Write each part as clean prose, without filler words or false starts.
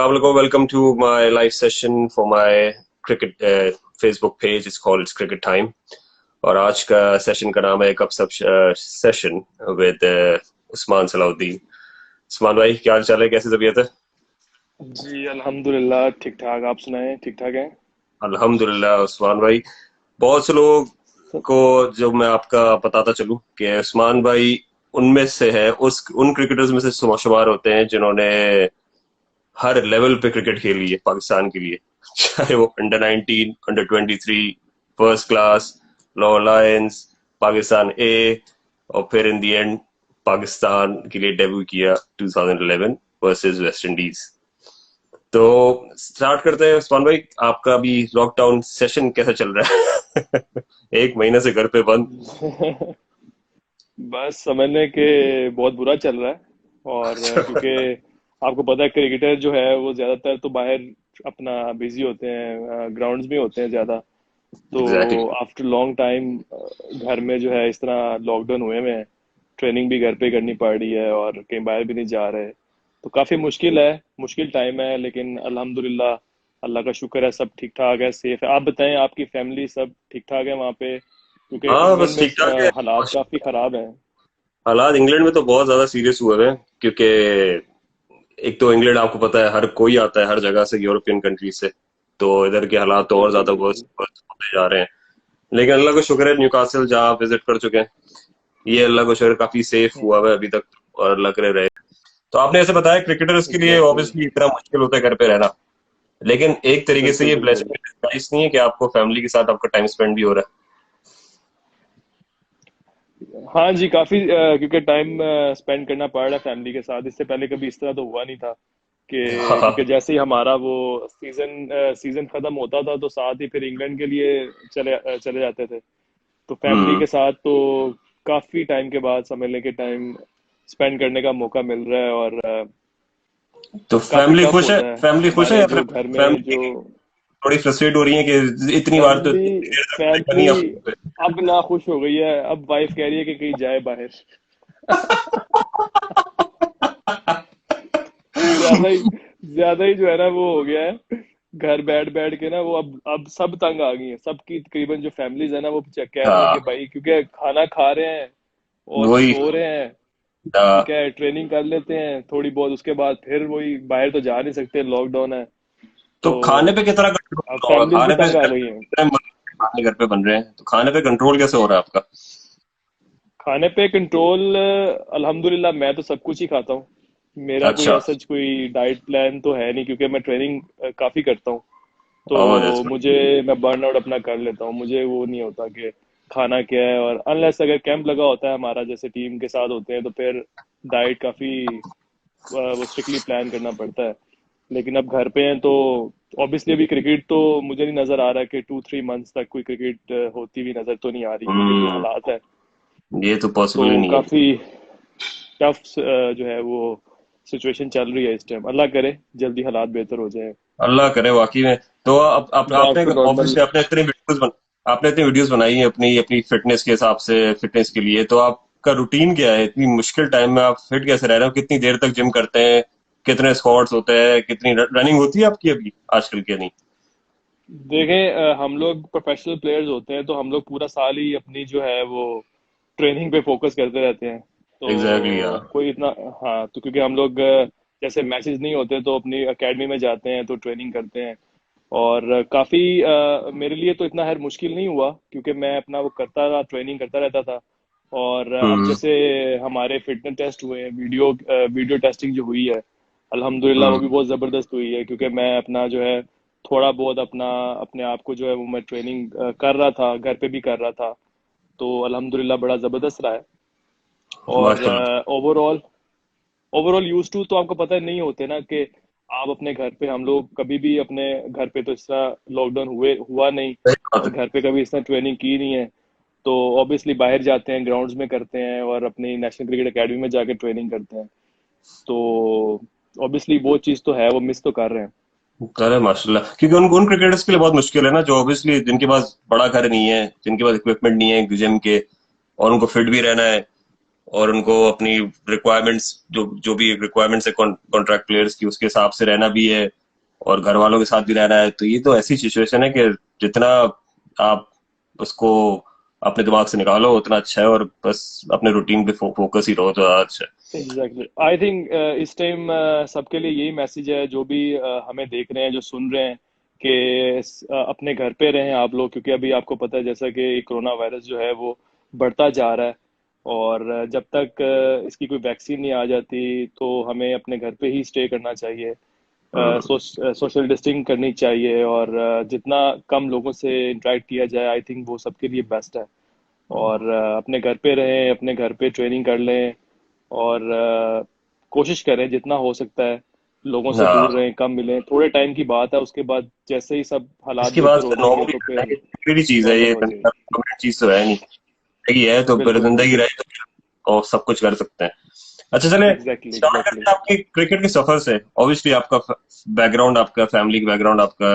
Assalamualaikum. Welcome to my live session for my cricket Facebook page. It's called It's Cricket Time. और आज का session का नाम है कप सब सेशन विद उस्मान सलाउद्दीन। उस्मान भाई क्या हाल चाल है, कैसी तबीयत है? जी अल्हम्दुलिल्लाह ठीक ठाक। आप सुनाएं, ठीक ठाक हैं? अल्हम्दुलिल्लाह। उस्मान भाई, बहुत से लोग सब को जो मैं आपका बताता चलूं कि उस्मान भाई उनमें से है, उन क्रिकेटर्स में से शुमार होते हैं जिन्होंने हर लेवल पे क्रिकेट खेली है पाकिस्तान के लिए, चाहे वो under 19, under 23, first class, Lahore Lions, Pakistan A, और फिर इन दी एंड पाकिस्तान के लिए डेब्यू किया 2011 वर्सेस वेस्ट इंडीज। तो स्टार्ट करते हैं उस्मान भाई, आपका अभी लॉकडाउन सेशन कैसा चल रहा है? एक महीने से घर पे बंद। बस समझने के बहुत बुरा चल रहा है। और क्योंकि आपको पता है क्रिकेटर जो है वो ज्यादातर तो बाहर अपना बिजी होते हैं, ग्राउंड्स में होते हैं ज्यादा। तो एग्जैक्टली। आफ्टर लॉन्ग टाइम घर में जो है इस तरह लॉकडाउन हुए में ट्रेनिंग भी घर पे करनी पड़ रही है और कहीं बाहर भी नहीं जा रहे। तो काफी मुश्किल है, मुश्किल टाइम है, लेकिन अल्हम्दुलिल्लाह अल्लाह का शुक्र है, सब ठीक ठाक है, सेफ है। आप बताएं, आपकी फैमिली सब ठीक ठाक है वहाँ पे? क्योंकि हाँ इंग्लैंड बस में ठीक ठाक है। हालात काफी खराब हैं। हालात इंग्लैंड में तो बहुत ज्यादा सीरियस हुए हैं, क्योंकि एक तो इंग्लैंड आपको पता है हर कोई आता है हर जगह से, यूरोपियन कंट्री से, तो इधर के हालात तो और बिल्कुल ज्यादा वर्स बिल्कुल। होते जा रहे हैं। लेकिन अल्लाह का शुक्र है, न्यूकासल जहाँ आप विजिट कर चुके हैं, ये अल्लाह का शुक्र काफी सेफ हुआ हुआ है अभी तक, और अल्लाह करे रहे। तो आपने ऐसे बताया क्रिकेटर्स के लिए एग्जैक्टली। ऑब्वियसली इतना मुश्किल होता है घर पे रहना, लेकिन एक तरीके से बिल्कुल ये बिल्कुल। ब्लेसिंग नहीं है कि आपको फैमिली के साथ आपका टाइम स्पेंड भी हो रहा हाँ जी, काफी क्योंकि टाइम स्पेंड करना पड़ रहा है फैमिली के साथ। इससे पहले कभी इस तरह तो हुआ नहीं था है। कि क्योंकि जैसे ही हमारा वो सीजन खत्म होता था तो साथ ही फिर इंग्लैंड के लिए चले जाते थे। तो फैमिली हम्म। के साथ तो काफी टाइम के बाद समझ लें कि टाइम स्पेंड करने का मौका मिल रहा है। और तो काफी फैमिली टफ खुश है, होता है फैमिली खुश है हमारे या फिर जो घर में फैमिली जो थोड़ी फ्रस्ट्रेट हो रही है कि इतनी बार तो फैमिली इतनी देर तक देखा नहीं फैमिली आपको? अब ना खुश हो गई है। अब वाइफ कह रही है कि कहीं जाए बाहर। ज्यादा ही जो है ना वो हो गया है। घर बैठ बैठ के ना वो अब सब तंग आ गई है। सबकी तकरीबन जो फैमिलीज है ना वो कह रही हैं कि हाँ भाई क्योंकि खाना खा रहे हैं और वही। सो रहे हैं, ठीक हाँ, है, ट्रेनिंग कर लेते हैं थोड़ी बहुत, उसके बाद फिर वही बाहर तो जा नहीं सकते, लॉकडाउन है। तो तो खाने पे कितना अब कंट्रोल होगा? फैमिलीज भी खाने पे तंग आ घर गई पे हैं। कितने खाने घर पे बन रहे हैं, तो खाने पे कंट्रोल कैसे हो रहा है आपका? खाने पे कंट्रोल अल्हम्दुलिल्लाह मैं तो सब कुछ ही खाता हूँ। मेरा कोई अच्छा। ऐसा कोई डाइट प्लान तो है नहीं, क्योंकि मैं ट्रेनिंग काफी करता हूँ। ओह दैट्स तो मैं बर्न आउट अपना कर लेता हूँ। मुझे वो नहीं होता कि खाना क्या है। और अनलेस अगर कैंप लगा होता है हमारा, जैसे टीम के साथ होते हैं, तो फिर डाइट काफी वो स्ट्रिक्टली प्लान करना पड़ता है। लेकिन अब घर पे हैं तो ऑब्वियसली अभी क्रिकेट तो मुझे नहीं नजर आ रहा कि 2-3 मंथ्स तक कोई क्रिकेट होती हुई नजर तो नहीं आ रही, क्योंकि जो गुड। हालात है। ये तो तो पॉसिबल ही नहीं है। काफी टफ जो है वो सिचुएशन चल रही है इस टाइम। अल्लाह करे जल्दी हालात बेहतर हो जाए। अल्लाह करे वाकई में। तो बैक आपने टू नॉर्मल। ऑब्वियसली आपने इतनी वीडियोस बनाई हैं अपनी अपनी फिटनेस के हिसाब से, फिटनेस के लिए, तो आपका रूटीन क्या है? इतनी मुश्किल टाइम में आप फिट कैसे रह रहे हो? कितनी देर तक जिम करते हैं? कितने स्क्वाट्स होते हैं? कितनी रनिंग होती है आपकी अभी आजकल के नहीं? देखें, हम लोग प्रोफेशनल प्लेयर्स होते हैं तो हम लोग पूरा साल ही अपनी जो है वो ट्रेनिंग पे फोकस करते रहते हैं। एग्जैक्टली तो यार। कोई इतना, हाँ, तो क्योंकि हम लोग जैसे मैचेस नहीं होते तो अपनी एकेडमी में जाते हैं तो ट्रेनिंग करते हैं। और काफी मेरे लिए तो इतना हर मुश्किल नहीं हुआ, क्योंकि मैं अपना वो करता रहा, ट्रेनिंग करता रहता था। और अब हम्म। जैसे हमारे फिटनेस टेस्ट हुए हैं, वीडियो टेस्टिंग जो हुई है, अल्हम्दुलिल्लाह वो हम्म। भी बहुत जबरदस्त हुई है। क्योंकि मैं अपना जो है थोड़ा बहुत अपना अपने आप को जो है वो मैं ट्रेनिंग कर रहा था, घर पे भी कर रहा था। तो अल्हम्दुलिल्लाह बड़ा जबरदस्त रहा है। और माशाल्लाह। ओवरऑल ओवरऑल यूज टू तो आपको पता है नहीं होते ना कि आप अपने घर पे, हम लोग कभी भी अपने घर पे तो इस तरह लॉकडाउन हुआ नहीं सही बात और है। घर पे कभी इस तरह ट्रेनिंग की नहीं है। तो ऑब्वियसली बाहर जाते हैं, ग्राउंड्स में करते हैं और अपनी नेशनल क्रिकेट एकेडमी में जाके ट्रेनिंग करते हैं। तो ऑब्वियसली वो चीज़ तो है, वो मिस तो कर रहे हैं। अरे माशाल्लाह, क्योंकि उन क्रिकेटर्स के लिए बहुत मुश्किल है ना, जो ऑब्वियसली जिनके पास बड़ा घर नहीं है, जिनके पास इक्विपमेंट नहीं है जिम के, और उनको फिट भी रहना है, और उनको अपनी रिक्वायरमेंट्स, जो जो भी रिक्वायरमेंट्स है कॉन्ट्रैक्ट प्लेयर्स की, उसके हिसाब से रहना भी है और घर वालों के साथ भी रहना है। तो ये तो ऐसी सिचुएशन है कि जितना आप उसको अपने दिमाग से निकालो उतना अच्छा है, और बस अपने रूटीन पे फोकस ही रहो तो ज्यादा अच्छा है। एग्जैक्टली आई थिंक इस टाइम सबके लिए यही मैसेज है, जो भी हमें देख रहे हैं, जो सुन रहे हैं, कि अपने घर पे रहें आप लोग, क्योंकि अभी आपको पता है जैसा कि कोरोना वायरस जो है वो बढ़ता जा रहा है। और जब तक इसकी कोई वैक्सीन नहीं आ जाती तो हमें अपने घर पे ही स्टे करना चाहिए। हम्म। सोशल डिस्टेंसिंग करनी चाहिए, और जितना कम लोगों से इंटरेक्ट किया जाए आई थिंक वो सबके लिए बेस्ट है। और अपने घर पे रहें, अपने घर पे ट्रेनिंग कर लें, और कोशिश करें जितना हो सकता है लोगों से दूर हाँ, रहें, कम मिलें। थोड़े टाइम की बात है, उसके बाद जैसे ही सब हालात इसके बाद बेहतर हो फिर जाएंगे नॉर्मली तो रहना, फिर ये टेम्परेरी चीज है, नॉर्मल ये हो जाएगी। परमानेंट चीज तो है नहीं। जिंदगी है तो फिर बिल्कुल जिंदगी बिल्कुल। रहे तो फिर और सब कुछ कर सकते हैं। अच्छा चले, एग्जैक्टली स्टार्ट एग्जैक्टली। करते हैं आपके क्रिकेट के सफर से। ऑब्वियसली आपका बैकग्राउंड, आपका फैमिली बैकग्राउंड आपका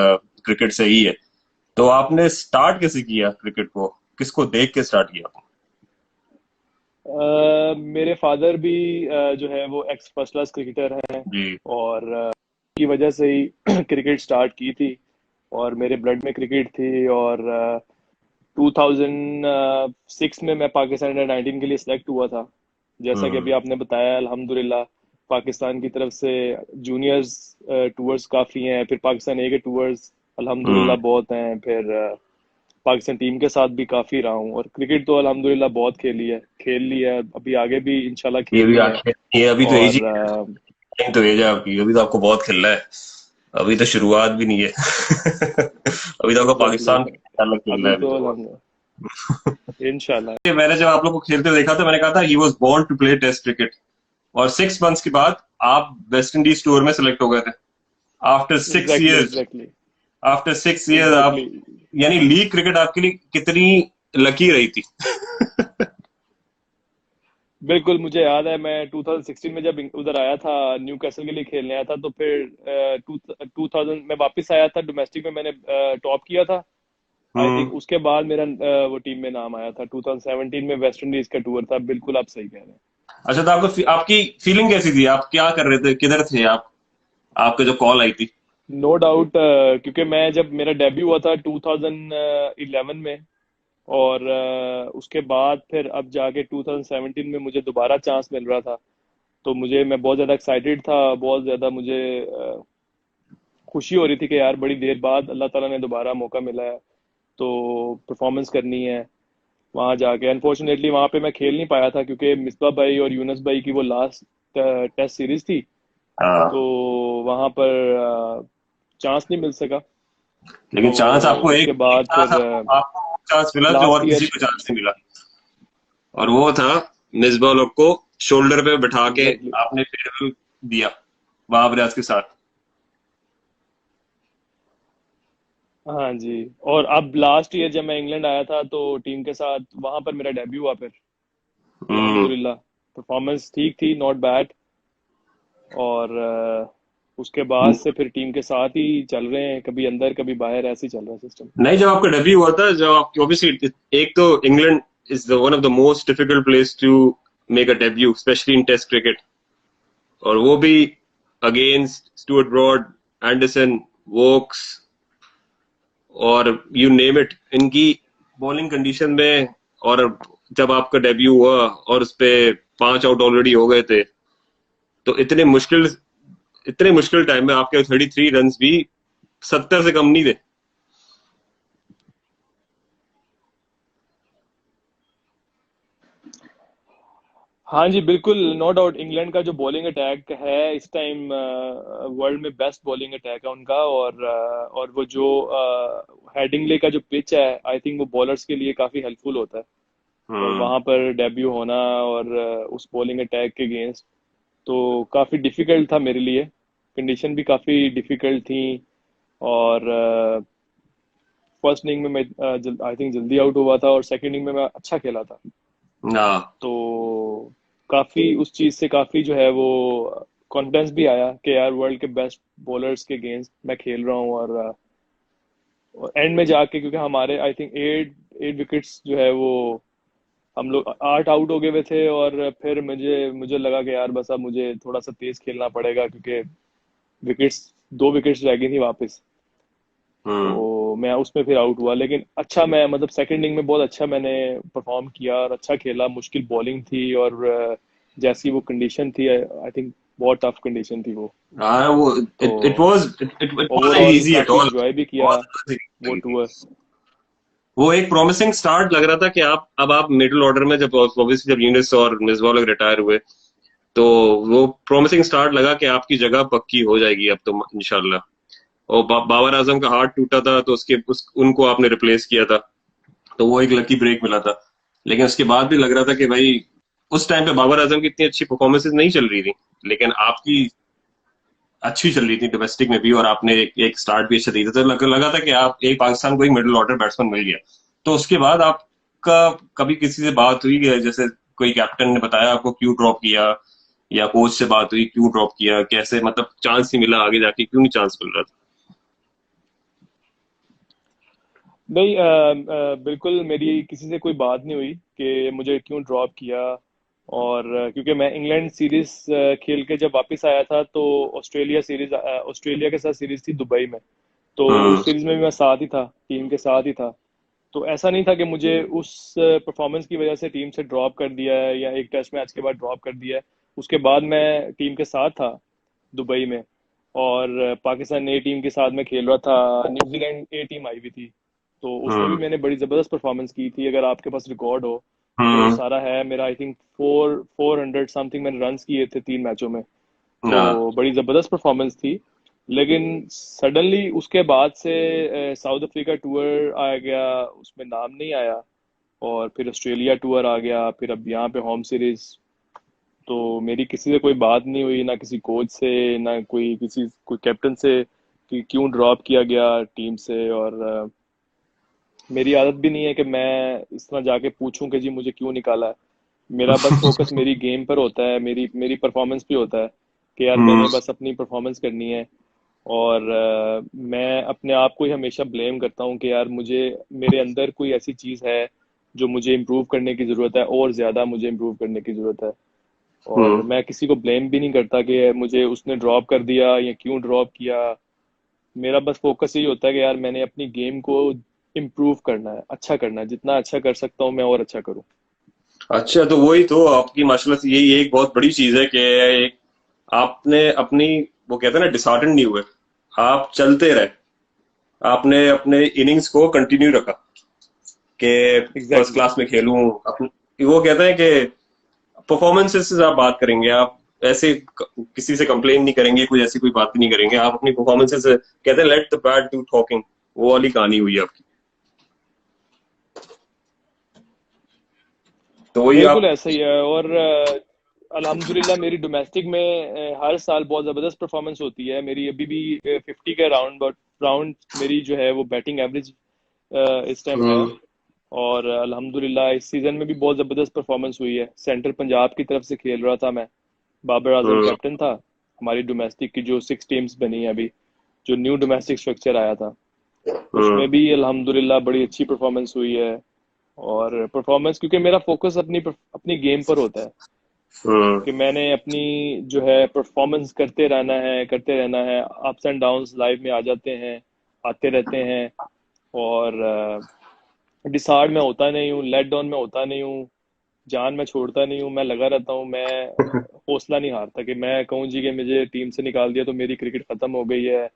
क्रिकेट से ही है। तो आपने स्टार्ट कैसे किया क्रिकेट को, किसको देख के स्टार्ट किया आपने? मेरे फादर भी जो है वो एक्स फर्स्ट क्लास क्रिकेटर हैं, जी। और की वजह से ही क्रिकेट स्टार्ट की थी, और मेरे ब्लड में क्रिकेट थी। और 2006 में मैं पाकिस्तान अंडर 19 के लिए सिलेक्ट हुआ था। जैसा कि अभी हम्म। आपने बताया, अल्हम्दुलिल्लाह पाकिस्तान की तरफ से जूनियर्स टूर्स काफ़ी हैं, फिर पाकिस्तान ए के टूर्स अल्हम्दुलिल्लाह हम्म। बहुत हैं, फिर पाकिस्तान टीम के साथ भी काफ़ी रहा हूँ। और क्रिकेट तो अल्हम्दुलिल्लाह बहुत खेल ली है, अभी आगे भी इंशाल्लाह ये भी खेलनी है। आखिर, ये अभी तो एज ही, और टाइम तो एज है आपकी, अभी तो आपको बहुत खेलना है। अभी तो शुरुआत भी नहीं है। अभी तो आपको एग्जैक्टली पाकिस्तान के अलग खेलना अभी है अभी तो तो बहुत। अल्हम्दुलिल्लाह इंशाल्लाह। मैंने जब आप लोग को खेलते हुए देखा तो मैंने कहा था he was born to play test cricket. और 6 मंथ्स के बाद आप वेस्ट इंडीज टूर में सिलेक्ट हो गए थे। After six exactly years exactly after 6 years आप, एग्जैक्टली। यानी लीग क्रिकेट आपके लिए कितनी लकी रही थी। बिल्कुल मुझे याद है, मैं 2016 में जब उधर आया था, न्यू कैसल के लिए खेलने आया था, तो फिर 2000 में वापस आया था, डोमेस्टिक में मैंने टॉप किया था। आई हम्म। थिंक उसके बाद मेरा वो टीम में नाम आया था। 2017 में वेस्ट इंडीज का टूर था। बिल्कुल आप सही कह रहे हैं। अच्छा, तो आपको आपकी फीलिंग कैसी थी, आप क्या कर रहे थे, किधर थे आप, आपके जो कॉल आई थी? नो डाउट, क्योंकि मैं जब मेरा डेब्यू हुआ था 2011 में, और उसके बाद फिर अब जाके 2017 में मुझे दोबारा चांस मिल रहा था, तो मैं बहुत ज़्यादा एक्साइटेड था। बहुत ज़्यादा मुझे खुशी हो रही थी कि यार बड़ी देर बाद अल्लाह ताला ने दोबारा मौका मिला है, तो परफॉर्मेंस करनी है वहां जाके। अनफॉर्चुनेटली वहां पे मैं खेल नहीं पाया था, क्योंकि मिसबा भाई और यूनस भाई की वो लास्ट टेस्ट सीरीज थी, हाँ, तो वहां पर चांस नहीं मिल सका। लेकिन तो चांस आपको उसके एक एक बाद चांस फिर आपको चांस मिला जो लास्ट और किसी ईयर को चांस नहीं मिला। और वो था मिसबा लोग को शोल्डर पे बिठा के एग्जैक्टली। आपने फेयरवेल दिया वहाब रियाज के साथ। हाँ जी। और अब लास्ट ईयर जब मैं इंग्लैंड आया था तो टीम के साथ वहां पर मेरा डेब्यू हुआ फिर, हम्म। अल्हम्दुलिल्लाह परफॉर्मेंस ठीक थी, नॉट बैड। और उसके बाद से फिर टीम के साथ ही चल रहे हैं, कभी अंदर कभी बाहर, ऐसे ही चल रहा है सिस्टम। नहीं, जब आपका डेब्यू हुआ था, जब आपकी ऑब्वियसली, एक तो England is the one of the most difficult place to make a debut, specially in test cricket. और वो भी against Stuart Broad, Anderson, Woakes, और यू नेम इट, इनकी बॉलिंग कंडीशन में। और जब आपका डेब्यू हुआ और उस पे 5 आउट ऑलरेडी हो गए थे, तो इतने मुश्किल टाइम में आपके 33 रन भी 70 से कम नहीं थे। हाँ जी बिल्कुल, नो डाउट इंग्लैंड का जो बॉलिंग अटैक है इस टाइम वर्ल्ड में बेस्ट बॉलिंग अटैक है उनका। और वो जो हेडिंगले का जो पिच है, आई थिंक वो बॉलर्स के लिए काफी हेल्पफुल होता है। और हम्म। वहां पर डेब्यू होना, और उस बॉलिंग अटैक के अगेंस्ट, तो काफी डिफिकल्ट था मेरे लिए। कंडीशन भी काफी डिफिकल्ट थी। और फर्स्ट इनिंग में मैं आई थिंक जल्दी आउट हुआ था, और सेकंड इनिंग में मैं अच्छा खेला था। हाँ। तो काफी उस चीज से काफी जो है वो कॉन्फिडेंस भी आया कि यार वर्ल्ड के बेस्ट बॉलर्स के अगेंस्ट मैं खेल रहा हूँ। और एंड में जाके, क्योंकि हमारे I think eight eight wickets जो है वो हम लोग 8 आउट हो गए हुए थे, और फिर मुझे मुझे लगा कि यार बस अब मुझे थोड़ा सा तेज खेलना पड़ेगा, क्योंकि विकेट्स 2 विकेट्स रह गई थी वापस। हम्म। तो मैं उसमें फिर आउट हुआ, लेकिन अच्छा, मैं मतलब सेकंड इनिंग में बहुत अच्छा मैंने परफॉर्म किया और अच्छा खेला। मुश्किल बॉलिंग थी, और जैसी वो कंडीशन थी, आई थिंक बहुत टफ कंडीशन थी वो। हाँ वो तो it was overall easy at काफी ऑल। इंजॉय भी किया बहुत ज्यादा सीरीज वो लगी थी। टूर। वो एक प्रॉमिसिंग स्टार्ट लग रहा था कि आप मिडिल ऑर्डर में, जब ऑब्वियसली जब यूनिस और मिसबा लोग रिटायर हुए, तो वो प्रॉमिसिंग स्टार्ट लगा कि आपकी जगह पक्की हो जाएगी अब तो इंशाल्लाह। और बाबर आजम का हार्ट टूटा था, तो उनको आपने रिप्लेस किया था, तो वो एक लकी ब्रेक मिला था। लेकिन उसके बाद भी लग रहा था कि भाई उस टाइम पे बाबर आजम की इतनी अच्छी परफॉर्मेंसेज नहीं चल रही थी, लेकिन आपकी अच्छी चल रही थी डोमेस्टिक में भी, और आपने एक स्टार्ट भी अच्छा दिया था, तो लगा था कि आप एक पाकिस्तान को एक मिडिल ऑर्डर बैट्समैन मिल गया। तो उसके बाद आपका कभी किसी से बात हुई कि जैसे कोई कैप्टन ने बताया आपको क्यों ड्रॉप किया, या कोच से बात हुई क्यों ड्रॉप किया, कैसे मतलब चांस नहीं मिला आगे जाके, क्यों नहीं चांस मिल रहा था? नहीं, बिल्कुल मेरी किसी से कोई बात नहीं हुई कि मुझे क्यों ड्रॉप किया। और क्योंकि मैं इंग्लैंड सीरीज खेल के जब वापस आया था, तो ऑस्ट्रेलिया के साथ सीरीज थी दुबई में। तो हम्म। उस सीरीज में भी मैं साथ ही था, टीम के साथ ही था। तो ऐसा नहीं था कि मुझे उस परफॉर्मेंस की वजह से टीम से ड्रॉप कर दिया है, या एक टेस्ट मैच के बाद ड्रॉप कर दिया है। उसके बाद मैं टीम के साथ था दुबई में, और पाकिस्तान ए टीम के साथ मैं खेल रहा था। न्यूजीलैंड ए टीम आई हुई थी, तो उसमें भी हम्म। मैंने बड़ी ज़बरदस्त परफॉर्मेंस की थी। अगर आपके पास रिकॉर्ड हो तो हम्म। सारा है मेरा, आई थिंक 400 समथिंग मैंने रन्स किए थे 3 मैचों में। तो ना। बड़ी ज़बरदस्त परफॉर्मेंस थी। लेकिन सडनली उसके बाद से साउथ अफ्रीका टूर आ गया, उसमें नाम नहीं आया। और फिर ऑस्ट्रेलिया टूर आ गया, फिर अब यहाँ पे होम सीरीज। तो मेरी किसी से कोई बात नहीं हुई, ना किसी कोच से, ना कोई कैप्टन से, कि क्यों ड्रॉप किया गया टीम से। और मेरी आदत भी नहीं है कि मैं इस तरह जाके पूछूं कि जी मुझे क्यों निकाला है। मेरा बस फोकस मेरी गेम पर होता है, मेरी मेरी परफॉर्मेंस पे होता है, कि यार हम्म। मैंने बस अपनी परफॉर्मेंस करनी है। और मैं अपने आप को ही हमेशा ब्लेम करता हूँ कि यार मुझे, मेरे अंदर कोई ऐसी चीज़ है जो मुझे इम्प्रूव करने की ज़रूरत है, और ज़्यादा मुझे इम्प्रूव करने की ज़रूरत है। और हम्म। मैं किसी को ब्लेम भी नहीं करता कि मुझे उसने ड्रॉप कर दिया या क्यों ड्रॉप किया। मेरा बस फोकस यही होता है कि यार मैंने अपनी गेम को इम्प्रूव करना है, अच्छा करना है, जितना अच्छा कर सकता हूँ मैं और अच्छा करूँ। अच्छा, तो वही तो आपकी माशाल्लाह से यही एक बहुत बड़ी चीज है कि आपने अपनी, वो कहते हैं ना, डिसहार्टन नहीं हुए, आप चलते रहे, आपने अपने इनिंग्स को कंटिन्यू रखा कि फर्स्ट एग्जैक्टली। क्लास में खेलूं। वो कहते हैं कि परफॉर्मेंसेस से आप बात करेंगे, आप ऐसे किसी से कंप्लेन नहीं करेंगे, कोई ऐसी कोई बात नहीं करेंगे, आप अपनी परफॉर्मेंसेस से, कहते हैं let the bat do talking, वो वाली कहानी हुई है आपकी। तो वही बिल्कुल आप। ऐसा ही है। और अल्हम्दुलिल्लाह मेरी डोमेस्टिक में हर साल बहुत ज़बरदस्त परफॉर्मेंस होती है मेरी। अभी भी 50 के राउंड मेरी जो है वो बैटिंग एवरेज इस टाइम है। हम्म। और अल्हम्दुलिल्लाह इस सीज़न में भी बहुत ज़बरदस्त परफॉर्मेंस हुई है। सेंट्रल पंजाब की तरफ से खेल रहा था मैं, बाबर आजम हम्म। कैप्टन था। हमारी डोमेस्टिक की जो 6 टीम्स बनी है अभी, जो न्यू डोमेस्टिक स्ट्रक्चर आया था, हम्म। उसमें भी अल्हम्दुलिल्लाह बड़ी अच्छी परफॉर्मेंस हुई है। और परफॉर्मेंस, क्योंकि मेरा फोकस अपनी अपनी गेम पर होता है, हम्म। कि मैंने अपनी जो है परफॉर्मेंस करते रहना है, करते रहना है। अप्स एंड डाउन्स लाइफ में आ जाते हैं, आते रहते हैं। और डिसहार्ड में होता नहीं हूँ, लेट डाउन में होता नहीं हूँ, जान मैं छोड़ता नहीं हूँ, मैं लगा रहता हूँ। मैं हौसला नहीं हारता कि मैं कहूँ जी कि मुझे टीम से निकाल दिया तो मेरी क्रिकेट खत्म हो गई है।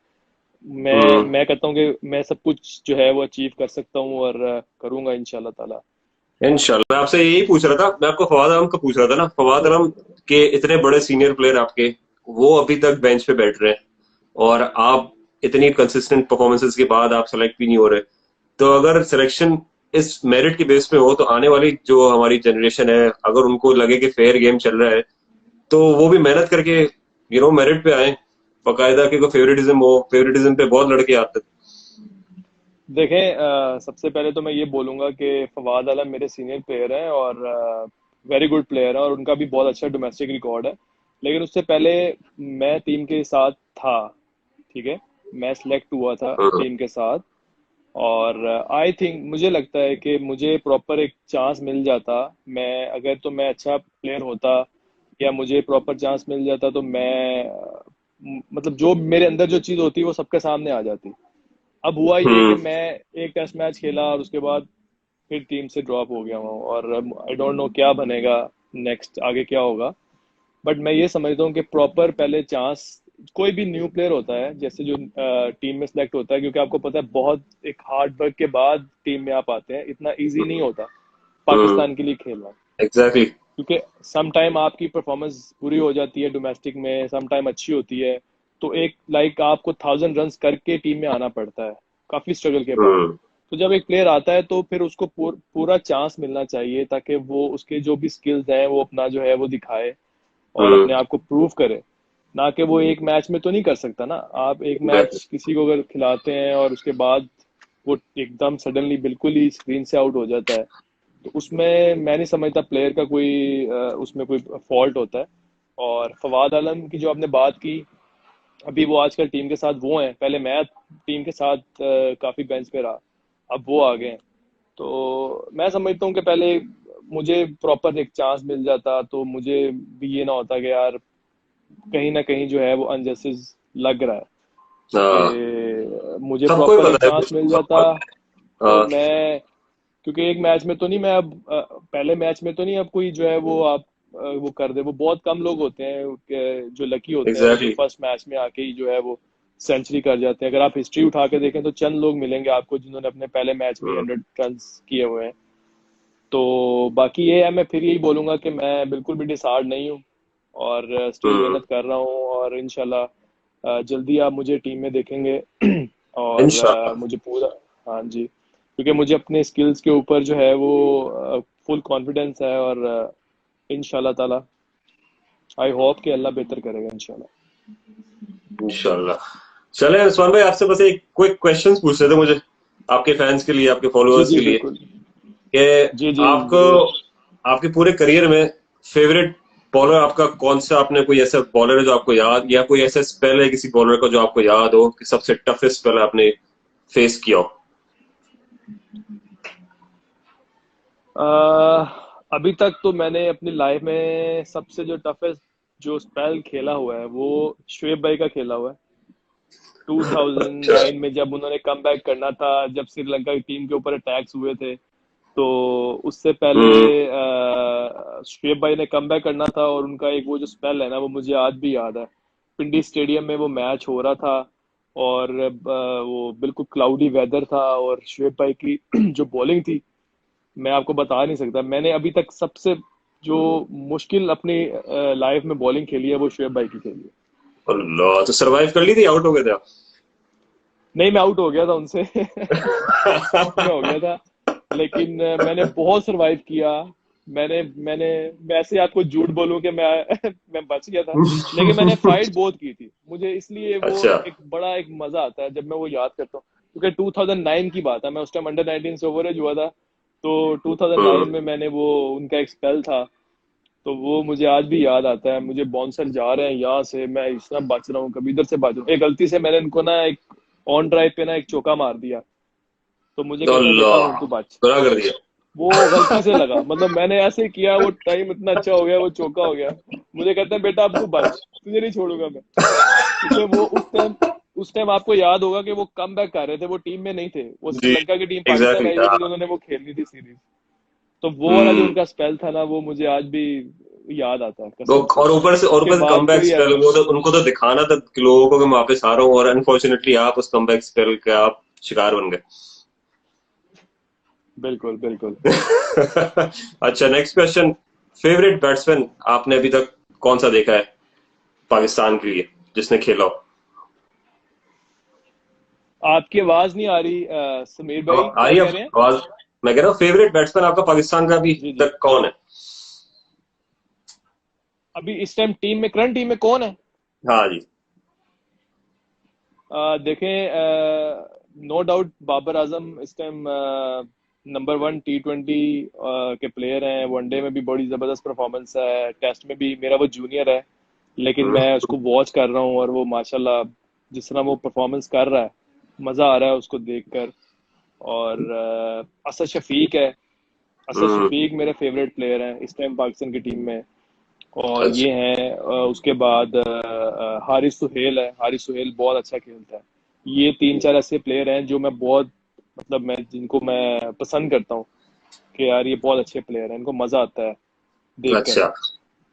मैं हम्म। मैं कहता हूँ कि मैं सब कुछ जो है वो अचीव कर सकता हूँ, और करूंगा इंशाल्लाह ताला। इंशाल्लाह। मैं आपसे यही पूछ रहा था, मैं आपको फवाद आलम का पूछ रहा था ना, फवाद आलम के इतने बड़े सीनियर प्लेयर आपके, वो अभी तक बेंच पे बैठ रहे हैं, और आप इतनी कंसिस्टेंट परफॉर्मेंसेस के बाद आप सेलेक्ट भी नहीं हो रहे। तो अगर सिलेक्शन इस मेरिट के बेस पे हो, तो आने वाली जो हमारी जनरेशन है, अगर उनको लगे कि फेयर गेम चल रहा है, तो वो भी मेहनत करके मेरिट पे आए बकायदा, कि कोई फेवरेटिज्म हो, फेवरेटिज्म पे बहुत लड़के आते हैं। देखें, सबसे पहले तो मैं ये बोलूंगा कि फवाद आलम मेरे सीनियर प्लेयर हैं, और वेरी गुड प्लेयर हैं, और उनका भी बहुत अच्छा डोमेस्टिक रिकॉर्ड है। लेकिन उससे पहले मैं टीम के साथ था, ठीक है, मैं सिलेक्ट हुआ था हम्म। टीम के साथ। और आई थिंक मुझे लगता है कि मुझे प्रॉपर एक चांस मिल जाता, मैं अगर तो मैं अच्छा प्लेयर होता या मुझे प्रॉपर चांस मिल जाता तो मैं मतलब जो मेरे अंदर जो चीज़ होती वो सबके सामने आ जाती। अब हुआ ये कि हम्म मैं एक टेस्ट मैच खेला और उसके बाद फिर टीम से ड्रॉप हो गया हूँ, और आई डोंट नो क्या बनेगा नेक्स्ट, आगे क्या होगा। बट मैं ये समझता हूँ कि प्रॉपर पहले चांस, कोई भी न्यू प्लेयर होता है जैसे जो टीम में सेलेक्ट होता है, क्योंकि आपको पता है बहुत एक हार्ड वर्क के बाद टीम में आप आते हैं, इतना इजी नहीं होता हम्म पाकिस्तान के लिए खेलना। एग्जैक्टली। क्योंकि सम टाइम आपकी परफॉर्मेंस बुरी हो जाती है डोमेस्टिक में, सम टाइम अच्छी होती है, तो एक लाइक आपको 1000 रन करके टीम में आना पड़ता है काफी स्ट्रगल के बाद। हम्म तो जब एक प्लेयर आता है तो फिर उसको पूरा चांस मिलना चाहिए ताकि वो उसके जो भी स्किल्स हैं वो अपना जो है वो दिखाए और हम्म अपने आप को प्रूव करे। ना कि वो एक मैच में तो नहीं कर सकता ना, आप एक एग्जैक्टली। मैच किसी को अगर खिलाते हैं और उसके बाद वो एकदम सडनली बिल्कुल ही स्क्रीन से आउट हो जाता है, तो उसमें मैं नहीं समझता प्लेयर का कोई उसमें कोई फॉल्ट होता है। और फवाद आलम की जो आपने बात की, अभी वो आजकल टीम के साथ वो हैं, पहले मैं टीम के साथ काफी बेंच पे रहा, अब वो आ गए हैं। तो मैं समझता हूँ कि पहले मुझे प्रॉपर एक चांस मिल जाता तो मुझे भी ये ना होता कि यार कहीं ना कहीं जो है वो अनजस्टिस लग रहा है, हाँ, कि मुझे सबको ही प्रॉपर एक पता है चांस कुछ, मिल सबको जाता पता है। तो हाँ मैं, क्योंकि एक मैच में तो नहीं मैं अब पहले मैच में तो नहीं अब कोई जो है वो आप वो कर दे, वो बहुत कम लोग होते हैं जो लकी होते हैं वो जो एग्जैक्टली। फर्स्ट मैच में आके ही जो है वो सेंचुरी कर जाते हैं। अगर आप हिस्ट्री उठा के देखें तो चंद लोग मिलेंगे आपको जिन्होंने अपने पहले मैच में हम्म 100 रन किए हुए हैं। तो बाकी ये है, मैं फिर यही बोलूंगा कि मैं बिल्कुल भी डिसहार्ड नहीं हूँ और स्टिल हम्म मेहनत कर रहा हूँ, और इंशाल्लाह जल्दी आप मुझे टीम में देखेंगे। और इंशाल्लाह। मुझे पूरा, हाँ जी, क्योंकि मुझे अपने स्किल्स के ऊपर जो है वो फुल कॉन्फिडेंस है, और इंशाल्लाह ताला आई होप कि अल्लाह बेहतर करेगा इंशाल्लाह। इंशाल्लाह। चले उस्मान भाई, आपसे बस एक क्विक क्वेश्चंस पूछ रहे थे मुझे, आपके फैंस के लिए, आपके जी फॉलोअर्स जी के लिए, बिल्कुल। कि जी जी आपको जरूर। आपके पूरे करियर में फेवरेट बॉलर आपका कौन सा, आपने कोई ऐसा बॉलर है जो आपको याद, या कोई ऐसा स्पेल है किसी बॉलर का जो आपको याद हो कि सबसे टफेस्ट स्पेल आपने फेस किया हो? अभी तक तो मैंने अपनी लाइफ में सबसे जो टफेस्ट जो स्पेल खेला हुआ है वो शुएब भाई का खेला हुआ है। अच्छा। 2009 में जब उन्होंने कम बैक करना था, जब श्रीलंका की टीम के ऊपर अटैक्स हुए थे, तो उससे पहले हम्म शुएब भाई ने कम बैक करना था, और उनका एक वो जो स्पेल है ना वो मुझे आज भी याद है। पिंडी स्टेडियम में वो मैच हो रहा था, और वो बिल्कुल क्लाउडी वेदर था, और शुएब भाई की जो बॉलिंग थी मैं आपको बता नहीं सकता। मैंने अभी तक सबसे जो मुश्किल अपनी लाइफ में बॉलिंग खेली है वो शुएब भाई की खेली है। अल्लाह, तो सरवाइव कर ली थी, आउट हो गए थे आप? नहीं, मैं आउट हो गया था उनसे आउट मैं हो गया था, लेकिन मैंने बहुत सरवाइव किया। मैंने मैंने वैसे आपको झूठ बोलूं कि मैं मैं बच गया था, लेकिन मैंने फाइट बहुत की थी। मुझे इसलिए वो अच्छा। एक बड़ा एक मजा आता है जब मैं वो याद करता हूँ, क्योंकि 2009 की बात है, मैं उस टाइम अंडर 19 से ओवर एज हुआ था। तो 2009 हम्म में मैंने वो उनका एक स्पेल था, तो वो मुझे आज भी याद आता है। मुझे बाउंसर जा रहे हैं यहाँ से, मैं इस तरह बच रहा हूँ, कभी इधर से बच रहा हूँ, एक गलती से मैंने इनको ना एक ऑन ड्राइव पे ना एक चौका मार दिया, तो मुझे कहते हैं बेटा अल्लाह, हूँ तू बच। बुरा कर दिया। वो गलती से लगा, मतलब मैंने ऐसे किया, वो टाइम इतना अच्छा हो गया, वो चौका हो गया। मुझे कहते हैं बेटा अब तू बच, तुझे नहीं छोड़ूंगा मैं। क्योंकि वो उस टाइम आपको याद होगा कि वो कम बैक कर रहे थे, वो टीम में नहीं थे, वो जी, श्रीलंका की टीम पाकिस्तान एग्जैक्टली। आई हुई थी, जिन्होंने वो खेलनी थी सीरीज। तो वो वाला जो हम्म उनका स्पेल था ना वो मुझे आज भी याद आता है तो कसम से। और उसके ऊपर से बाद कमबैक कोई स्पेल, ऐसा, वो तो उनको तो दिखाना था कि लोगों को कि मैं वापस आ रहा हूँ, और अनफॉर्चुनेटली आप उस कमबैक स्पेल के आप शिकार बन गए। बिल्कुल बिल्कुल। अच्छा, नेक्स्ट क्वेश्चन। फेवरेट बैट्समैन आपने अभी तक कौन सा देखा है पाकिस्तान के लिए, जिसने खेला हो? आपकी आवाज नहीं आ रही समीर तो भाई, आ क्या रही है कह रहे हैं? आवाज? मैं कह रहा हूँ फेवरेट बैट्समैन आपका पाकिस्तान का अभी जी जी। तक कौन है? अभी इस टाइम टीम में, करंट टीम में कौन है? हाँ जी। देखें, नो डाउट बाबर आजम इस टाइम नंबर 1 T20 के प्लेयर हैं। वनडे में भी बड़ी जबरदस्त परफॉर्मेंस है, टेस्ट में भी मेरा वो जूनियर है, लेकिन हम्म मैं उसको वॉच कर रहा हूँ, और वो माशाल्लाह जिस तरह वो परफॉर्मेंस कर रहा है, मजा आ रहा है उसको देखकर। और असद शफीक है। असद हम्म। शफीक मेरे फेवरेट प्लेयर हैं इस टाइम पाकिस्तान की टीम में। और अच्छा। ये हैं उसके बाद हारिस सुहेल है। हारिस सुहेल बहुत अच्छा खेलता है। ये तीन चार ऐसे प्लेयर हैं जो मैं बहुत, मतलब मैं जिनको मैं पसंद करता हूँ कि यार ये बहुत अच्छे प्लेयर हैं, इनको मजा आता है देखकर। अच्छा,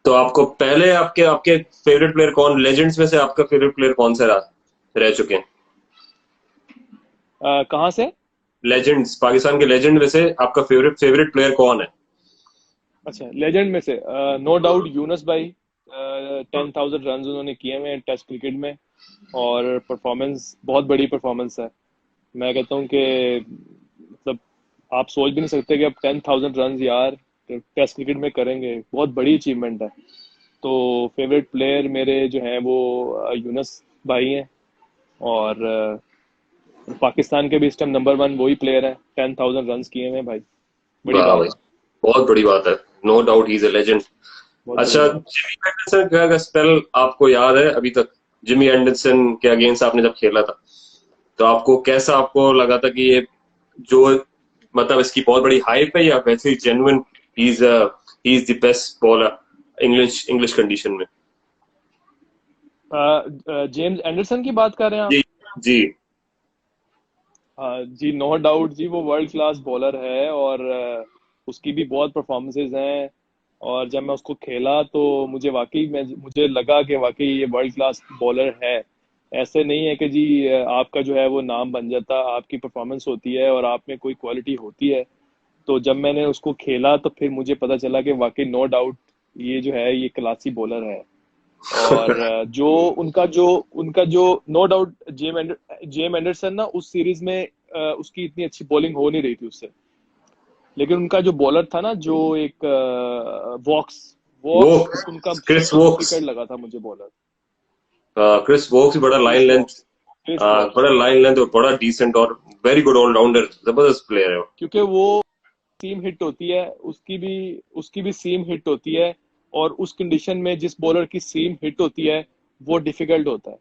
तो आपको पहले आपके आपके फेवरेट प्लेयर कौन, लेजेंड्स में से आपका फेवरेट प्लेयर कौन सा रह चुके हैं? कहाँ से? लेजेंड्स, पाकिस्तान के लेजेंड में से आपका फेवरेट फेवरेट प्लेयर कौन है? अच्छा, लेजेंड में से नो डाउट यूनुस भाई। 10,000 रन उन्होंने किए हुए हैं टेस्ट क्रिकेट में। और परफॉर्मेंस बहुत बड़ी परफॉर्मेंस है। मैं कहता हूँ कि मतलब आप सोच भी नहीं सकते कि आप 10,000 रन यार टेस्ट क्रिकेट में करेंगे, बहुत बड़ी अचीवमेंट है। तो फेवरेट प्लेयर मेरे जो हैं वो यूनुस भाई हैं। और पाकिस्तान के भी इस टाइम नंबर 1 वही प्लेयर है, 10,000 रन किए हुए हैं भाई। बड़ी वाह भाई, बात है। बहुत बड़ी बात है। No doubt he is a legend. बहुत बड़ी अच्छा, बात। जिमी एंडरसन का स्पेल आपको याद है अभी तक? जिमी एंडरसन के अगेंस्ट आपने जब खेला था, तो आपको कैसा आपको लगा था कि ये जो, मतलब इसकी बहुत बड़ी हाइप है या वैसे ही जेन्युइन ही is the best bowler English English condition में? जेम्स एंडरसन की बात कर रहे हैं आप? जी। जी। हाँ जी, नो डाउट जी, वो वर्ल्ड क्लास बॉलर है। और उसकी भी बहुत परफॉर्मेंसेज हैं। और जब मैं उसको खेला तो मुझे लगा कि वाकई ये वर्ल्ड क्लास बॉलर है। ऐसे नहीं है कि जी आपका जो है वो नाम बन जाता, आपकी परफॉर्मेंस होती है और आप में कोई क्वालिटी होती है। तो जब मैंने उसको खेला तो फिर मुझे पता चला कि वाकई नो डाउट ये जो है ये क्लासी बॉलर है। और जो नो डाउट जेम एंडरसन ना उस सीरीज में उसकी इतनी अच्छी बॉलिंग हो नहीं रही थी उससे। लेकिन उनका जो बॉलर था ना, जो एक वॉक्स वो वॉक्स उनका क्रिस सबसे वोक्स। डिफिकल्ट लगा था मुझे बॉलर। क्रिस वोक्स भी बड़ा line Chris length, Woakes. Chris Woakes. बड़ा लाइन लेंथ और बड़ा डिसेंट और वेरी गुड ऑलराउंडर, जबरदस्त प्लेयर है वो। क्योंकि वो सीम हिट होती है, उसकी भी सीम हिट होती है। और उस कंडीशन में जिस बॉलर की सीम हिट होती है वो डिफिकल्ट होता है।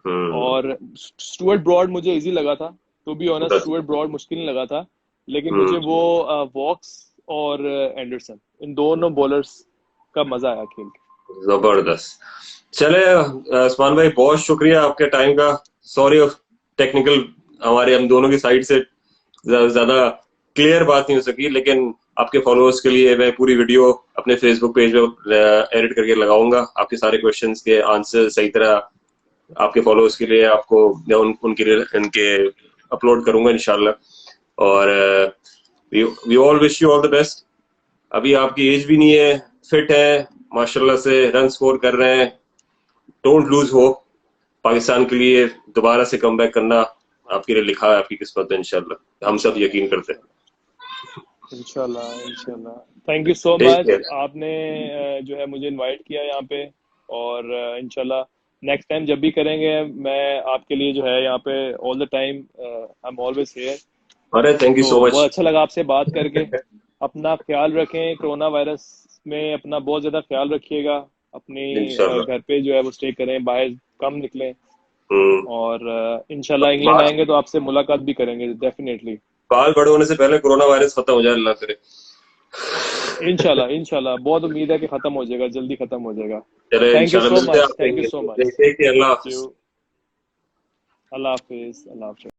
हम्म। और स्टुअर्ट ब्रॉड मुझे इजी लगा था। टू बी ऑनेस्ट बस। स्टुअर्ट ब्रॉड मुश्किल नहीं लगा था। लेकिन हम्म। मुझे वो वॉक्स और एंडरसन, इन दोनों बॉलर्स का मजा आया खेल के। जबरदस्त। चले उस्मान भाई, बहुत शुक्रिया आपके टाइम का। सॉरी टेक्निकल, हमारे हम दोनों की साइड से ज्यादा क्लियर बात नहीं हो सकी, लेकिन आपके फॉलोअर्स के लिए मैं पूरी वीडियो अपने फेसबुक पेज पे एडिट करके लगाऊंगा, आपके सारे क्वेश्चंस के आंसर सही तरह आपके फॉलोअर्स के लिए, आपको मैं उनके अपलोड करूंगा इंशाल्लाह। और we all wish you all the best. अभी आपकी एज भी नहीं है, फिट है, माशाल्लाह से रन स्कोर कर रहे हैं। डोंट लूज होप, पाकिस्तान के लिए दोबारा से कमबैक करना आपके लिए लिखा है, आपकी किस्मत में इंशाल्लाह, हम सब यकीन करते हैं। इंशाल्लाह इंशाल्लाह। Thank you so take much, care. आपने जो है मुझे इनवाइट किया यहाँ पे। और इंशाल्लाह नेक्स्ट टाइम जब भी करेंगे मैं आपके लिए जो है यहाँ पे all the time I am always here. अरे थैंक यू तो सो मच। बहुत अच्छा लगा आपसे बात करके। अपना ख्याल रखें, कोरोना वायरस में अपना बहुत ज्यादा ख्याल रखिएगा। अपनी इंशाल्लाह। घर पे जो है वो स्टे करें, बाहर कम निकलें। हम्म। और इंशाल्लाह इंग्लैंड बाल आएंगे तो आपसे मुलाकात भी करेंगे डेफिनेटली। बाल बड़े होने से पहले कोरोना वायरस खत्म हो जाए, अल्लाह करे। इंशाल्लाह इंशाल्लाह, बहुत उम्मीद है कि खत्म हो जाएगा, जल्दी खत्म हो जाएगा। चले थैंक यू इंशाल्लाह सो मिलते हैं मच, आपसे। Thank you so much. Take care, अल्लाह थैंक हाफिज। यू। अल्लाह हाफिज, अल्लाह हाफिज।